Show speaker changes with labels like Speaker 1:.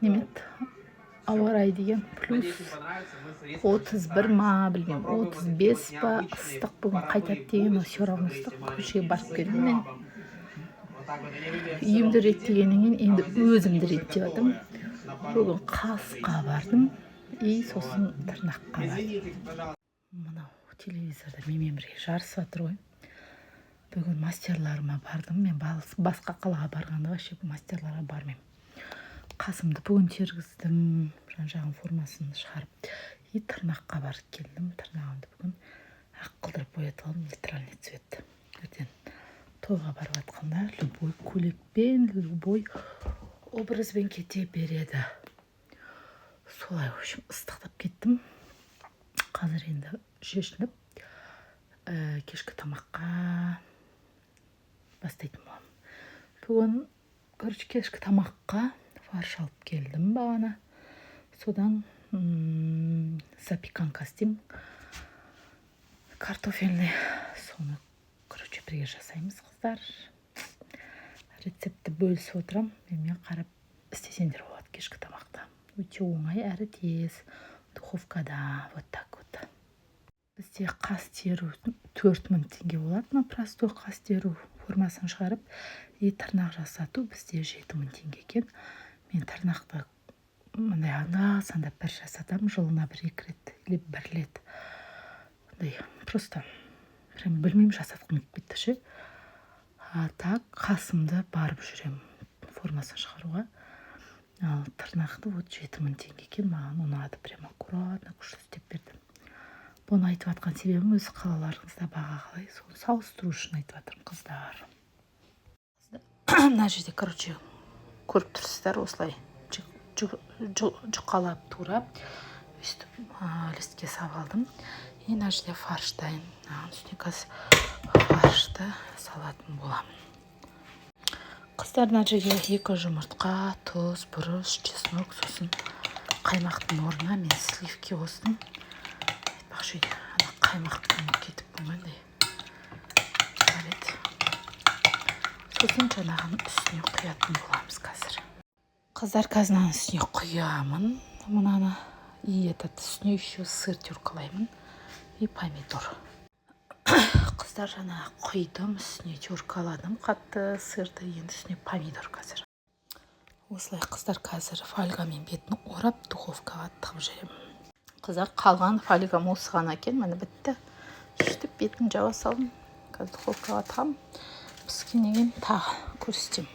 Speaker 1: немет ауа райы деген плюс 31 ма, білмеймін, 35 па ыстық бүгін қайтады деген, все равно ыстық. Көшеге барып келдім мен. Үйімді реттегеннен кейін енді өзімді реттеп жатырмын. Бүгін қасқа бардым и сосын тырнаққа бардым. Мынау телевизорда менімен бірге жарысып жатыр ғой. Бүгін мастерларыма бардым. Мен басқа қалаға барғанда вообще мастерларға бармаймын. Қасымды бүгін тергіздім, жан-жағын формасын шығарып, и тырнаққа барып келдім. Тырнағымды бүгін ақ қылдырып боятып алдым, нейтральный цвет. Ертең тойға барып жатқанда любой көйлекпен, любой образбен кете береді. Солай, в общем, ыстықтап кеттім. Қазір енді шешініп, кешкі тамаққа бастайтын боламын. Бүгін, кешкі тамаққа фарш алып келдім бағана. Содан запеканка істеймін. Картофельный. Соны, бірге жасаймыз, қыздар. Рецепті бөлісіп отырам. Мен қарап істесеңдер болады кешкі тамақта. Өте оңай әрі тез. Духовкада. Вот так вот. Бізде қас теру 4000 теңге болады. Простой қас теру формасын шығарып, и тырнақ жасату бізде 7000 теңге екен. Мен тырнақты мындай анда-санда бір жасатам, жылына 1-2 рет или 1 рет. Просто прям білмеймін, жасатқым келіп кетті ше. Так, қасымды барып жүрем формасын шығаруға. Ал тырнақты 7000 теңге екен, маған ұнады, прям аккуратно күшті істеп берді. Бұны айтып жатқан себебім, өз қалаларыңызда баға қалай, соны салыстыру үшін айтып жатырмын, қыздар. Мына жерде, көріп тұрсыздар, осылай жұқалап турап, листке сап алдым. И мына жерде фарш дайын. Үстіне қазір фаршты салатын боламын. Қыздар, мына жерде 2 жұмыртқа, тұз, бұрыш, чеснок, сосын қаймақтың орнына мен сливки қостым. Айтпақшы, қаймақтың кетіп болғандай. Сосын жаңағын үстіне құятын боламыз қазір. Қыздар, қазір үстіне құямын. Мынаны, и үстіне еще сыр теркалаймын. И помидор. Қыздар, жаңа құйдым, үстіне теркаладым қатты сырды, енді үстіне помидор қазір. Осылай, қыздар, қазір фольгамен бетін орап, духовкаға тығып жіберемін. Қыздар, қалған фольгам осы ғана екен, міне бітті. Сөйтіп бетін жаба салдым. Қазір духовкаға тығам. Піскеннен кейін тағы көрсетемін.